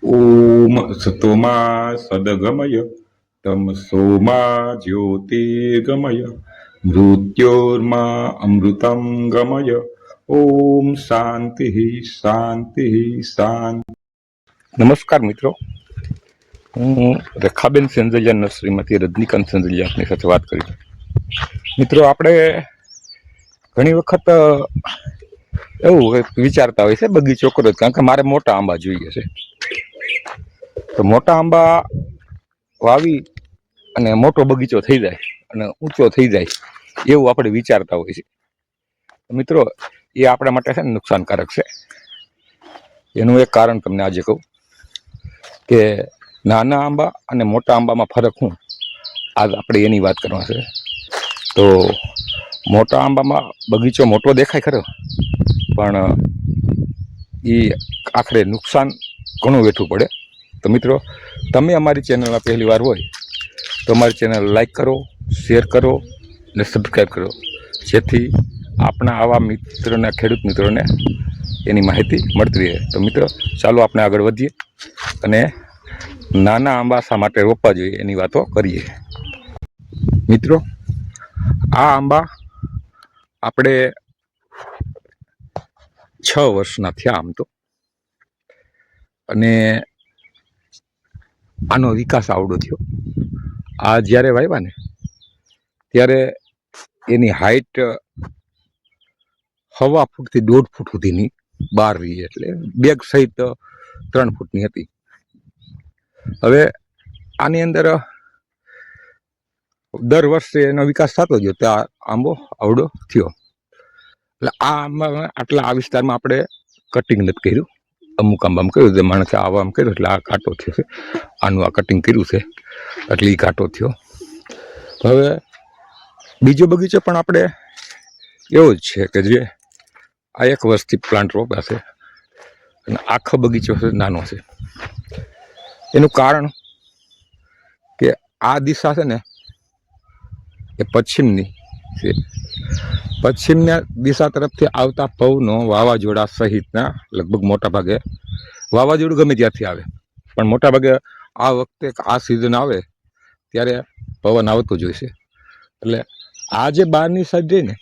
ઓમ સતોમા સદગમય તમસોમા જ્યોતિર્ગમય મૃત્યોર્મા અમૃતમ ગમય. ઓમ શાંતિ શાંતિ શાંતિ. નમસ્કાર મિત્રો, હું રેખાબેન સેન્જલિયા શ્રીમતી રજનીકાંત સેન્જલિયા આપની સાથે વાત કરી. મિત્રો, આપણે ઘણી વખત એવું વિચારતા હોય છે બગીચો કરો, કારણ કે મારે મોટા આંબા જોઈએ છે. તો મોટા આંબા વાવી અને મોટો બગીચો થઈ જાય અને ઊંચો થઈ જાય એવું આપણે વિચારતા હોય છે. મિત્રો, એ આપણા માટે છે ને નુકસાનકારક છે. એનું એક કારણ તમને આજે કહું કે નાના આંબા અને મોટા આંબામાં ફરક શું, આજ આપણે એની વાત કરવાની છે. તો મોટા આંબામાં બગીચો મોટો દેખાય ખરો, પણ એ આખરે નુકસાન ઘણું વેઠવું પડે. તો મિત્રો, તમે અમારી ચેનલમાં પહેલી વાર હોય તો અમારી ચેનલ લાઈક કરો, શેર કરો અને સબસ્ક્રાઈબ કરો, જેથી આપણા આવા મિત્રોને, ખેડૂત મિત્રોને એની માહિતી મળતી રહે. તો મિત્રો, ચાલો આપણે આગળ વધીએ અને નાના આંબા શા માટે રોપવા જોઈએ એની વાતો કરીએ. મિત્રો, આ આંબા આપણે 6 વર્ષના થયા આમ તો, અને આનો વિકાસ આવડો થયો. આ જ્યારે વાવ્યા ને ત્યારે એની હાઈટ 1.5 ફૂટથી 1.5 ફૂટ સુધીની બહાર રહી, એટલે બેગ સહિત 3 ફૂટની હતી. હવે આની અંદર દર વર્ષે એનો વિકાસ થતો ગયો, તો આ આંબો આવડો થયો. એટલે આ આંબામાં આ વિસ્તારમાં આપણે કટિંગ નથી કર્યું, અમુક આંબામાં કર્યું છે. માણસે આવામાં કર્યું એટલે આ કાંટો થયો છે. આનું આ કટિંગ કર્યું છે એટલે એ કાંટો થયો. હવે બીજો બગીચો પણ આપણે એવો જ છે કે જે આ 1 વર્ષથી પ્લાન્ટ રોપ્યા છે અને આખો બગીચો છે નાનો છે. એનું કારણ કે આ દિશા છે ને એ પશ્ચિમની છે. પશ્ચિમના દિશા તરફથી આવતા પવનો વાવાઝોડા સહિતના લગભગ મોટા ભાગે, વાવાઝોડું ગમે ત્યાંથી આવે, પણ મોટા ભાગે આ વખતે આ સિઝન આવે ત્યારે પવન આવતો જ હોય છે. એટલે આ જે બહારની સાઈડ રહી ને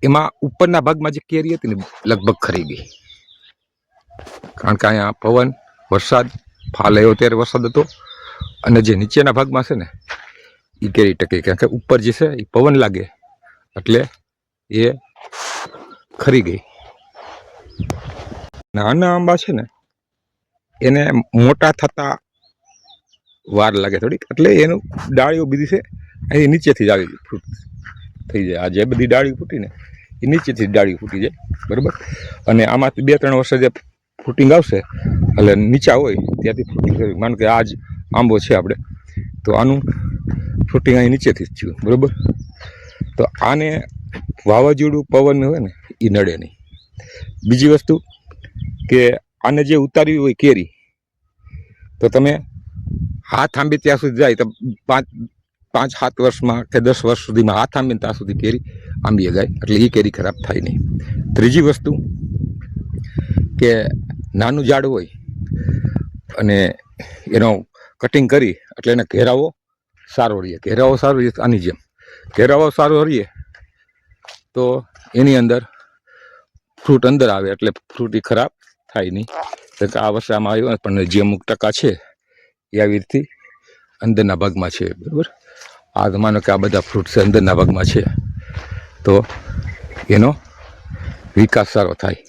એમાં ઉપરના ભાગમાં જે કેરી હતી ને લગભગ ખરી ગઈ, કારણ કે અહીંયા પવન, વરસાદ, ફાલ આવ્યો ત્યારે વરસાદ હતો, અને જે નીચેના ભાગમાં છે ને એ કેરી ટકી, કારણ કે ઉપર જે છે એ પવન લાગે એટલે એ ખરી ગઈ. નાના આંબા છે ને એને મોટા થતા વાર લાગે થોડીક, એટલે એનું ડાળીઓ બધી છે અહીં નીચેથી જ આવી ફ્રૂટ થઈ જાય. આ જે બધી ડાળીઓ ફૂટી ને એ નીચેથી ડાળીઓ ફૂટી જાય, બરાબર. અને આમાંથી 2-3 વર્ષે જે ફ્રૂટિંગ આવશે એટલે નીચા હોય ત્યાંથી ફ્રૂટિંગ થયું. માનો કે આ જ આંબો છે આપણે, તો આનું ફ્રૂટિંગ અહીં નીચેથી જ થયું, બરાબર. તો આને વાવાઝોડું, પવન હોય ને એ નડે નહીં. બીજી વસ્તુ કે આને જે ઉતારવી હોય કેરી, તો તમે હાથ આંબે ત્યાં સુધી જાય તો 5-7 વર્ષમાં કે 10 વર્ષ સુધીમાં હાથ આંબે ત્યાં સુધી કેરી આંબી ગાય, એટલે એ કેરી ખરાબ થાય નહીં. ત્રીજી વસ્તુ કે નાનું ઝાડ હોય અને એનો કટિંગ કરી એટલે એને ઘેરાવો સારો રહીએ. ઘેરાવો સારો રહીએ આની જેમ ઘેરાવો સારો રહીએ તો એની અંદર ફ્રૂટ અંદર આવે, એટલે ફ્રૂટ એ ખરાબ થાય નહીં. આ વર્ષે આમાં આવ્યો પણ જે અમુક ટકા છે એ આવી રીતે અંદરના ભાગમાં છે, બરાબર. આ માનો કે આ બધા ફ્રૂટ છે અંદરના ભાગમાં છે, તો એનો વિકાસ સારો થાય.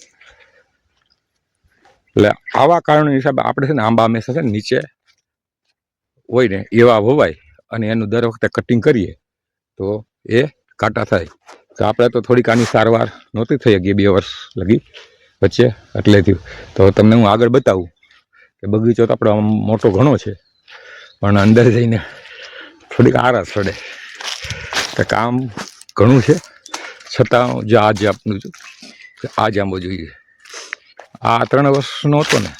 એટલે આવા કારણો હિસાબે આપણે છે ને આંબા હંમેશા છે ને નીચે હોય ને એવા હોવાય, અને એનું દર વખતે કટિંગ કરીએ તો એ કાંટા થાય. તો આપણે તો થોડીક આની સારવાર નહોતી થઈ ગઈ 2 વર્ષ લગી વચ્ચે, એટલે થયું. તો તમને હું આગળ બતાવું કે બગીચો તો આપણો મોટો ઘણો છે, પણ અંદર જઈને થોડીક આરાસ પડે કે કામ ઘણું છે. છતાં જે આજે આપનું આ જાંબો જોઈએ, આ 3 વર્ષનો હતો ને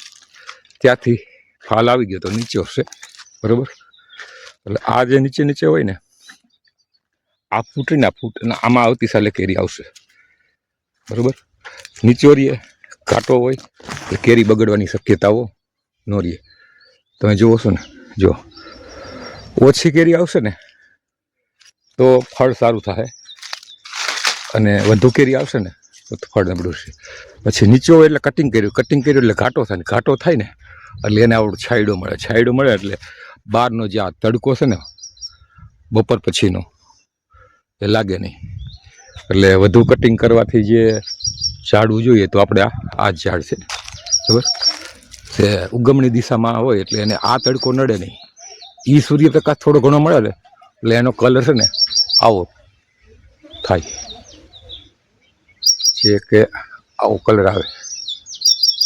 ત્યાંથી ફાલ આવી ગયો તો નીચે હશે, બરાબર. એટલે આ જે નીચે હોય ને આ ફૂટના ફૂટ, અને આમાં આવતી સાલે કેરી આવશે, બરાબર. નીચોરીએ ઘાટો હોય એટલે કેરી બગડવાની શક્યતાઓ ન રહે. તમે જુઓ છો ને, જો ઓછી કેરી આવશે ને તો ફળ સારું થાય, અને વધુ કેરી આવશે ને તો ફળ નબળું છે. પછી નીચે હોય એટલે કટિંગ કર્યું એટલે ઘાટો થાય ને, ઘાટો થાય ને એટલે એને આવડું છાંયડો મળે એટલે બહારનો જે આ તડકો છે ને બપોર પછીનો એ લાગે નહીં. એટલે વધુ કટિંગ કરવાથી જે ઝાડવું જોઈએ તો આપણે આ જ ઝાડ છે બરાબર, તે ઉગમણી દિશામાં હોય એટલે એને આ તડકો નડે નહીં. એ સૂર્યપ્રકાશ થોડો ઘણો મળે ને એટલે એનો કલર છે ને આવો થાય છે કે આવો કલર આવે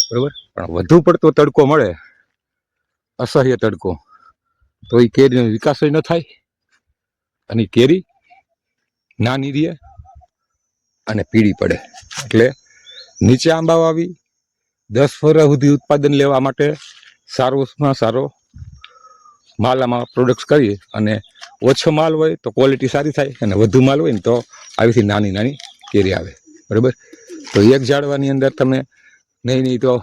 બરાબર. પણ વધુ પડતો તડકો મળે, અસહ્ય તડકો, તો એ કેરીનો વિકાસ ન થાય અને કેરી નાની રહે અને પીળી પડે. એટલે નીચે આંબા વાવી 10 વર્ષ સુધી ઉત્પાદન લેવા માટે સારોમાં સારો માલ આમાં પ્રોડક્ટ્સ કરીએ, અને ઓછો માલ હોય તો ક્વોલિટી સારી થાય, અને વધુ માલ હોય ને તો આવીથી નાની કેરી આવે બરાબર. તો એક ઝાડવાની અંદર તમે નહીં તો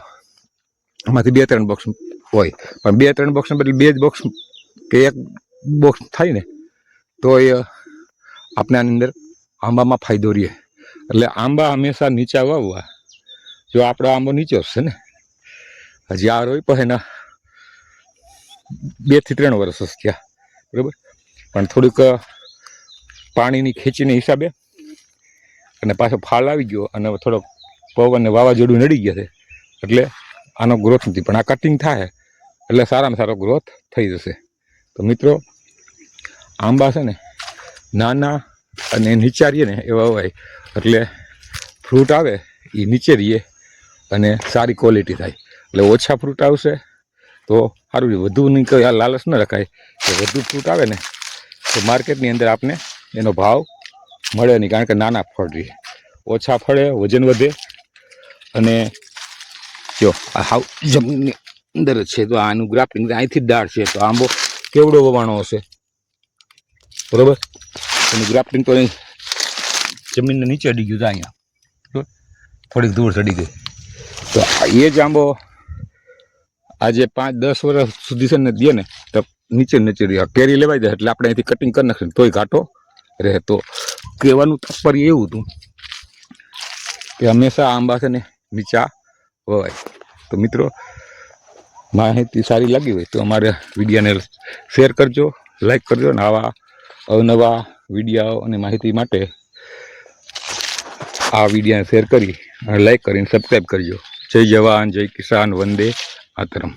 આમાંથી 2-3 બોક્સ હોય, પણ 2-3 બોક્સને બદલે 2 જ બોક્સ કે 1 બોક્સ થાય ને તો એ આપણે આની અંદર આંબામાં ફાયદો રહે. એટલે આંબા હંમેશા નીચા વાવવા. જો આપણો આંબો નીચો છે ને, હજી આ રોય પછી એના 2 થી 3 વર્ષ થયા બરાબર, પણ થોડીક પાણીની ખેંચીને હિસાબે અને પાછો ફાલ આવી ગયો અને થોડોક પવન ને વાવાઝોડું નડી ગયા છે એટલે આનો ગ્રોથ નથી. પણ આ કટિંગ થાય એટલે સારામાં સારો ગ્રોથ થઈ જશે. તો મિત્રો, આંબા છે ને નાના અને નીચા રહીએ ને એવા હોય એટલે ફ્રૂટ આવે એ નીચે રહીએ અને સારી ક્વોલિટી થાય. એટલે ઓછા ફ્રૂટ આવશે તો સારું રહે. વધુ નહીં કહે, આ લાલચ ન રખાય કે વધુ ફ્રૂટ આવે ને તો માર્કેટની અંદર આપને એનો ભાવ મળે નહીં, કારણ કે નાના ફળ રહે. ઓછા ફળે, વજન વધે, અને જો આ હાવ જમીનની અંદર જ છે તો આનું ગ્રાફ્ટિંગ અહીંથી જ દાળ છે તો આંબો કેવડો વવાણો હશે બરાબર. એનું ગ્રાફ્ટિંગ તો અહીં જમીનને નીચે અડી ગયું છે, અહીંયા થોડીક દૂર ચડી ગઈ. તો એ જ આંબો આજે 5-10 વર્ષ સુધી છે ને દે ને તો નીચે રહે. કેરી લેવાઈ જાય એટલે આપણે અહીંથી કટિંગ કરી નાખીએ તોય ઘાટો રહે. તો કહેવાનું તાત્પર્ય એવું હતું કે હંમેશા આંબા છે ને નીચા વવાય. તો મિત્રો, માહિતી સારી લાગી હોય તો અમારા વિડીયોને શેર કરજો, લાઈક કરજો, અને આવા અવનવા વિડીયો અને માહિતી માટે આ વિડીયોને શેર કરી અને લાઈક કરીને સબસ્ક્રાઈબ કરજો. જય જવાન, જય કિસાન, વંદે માતરમ.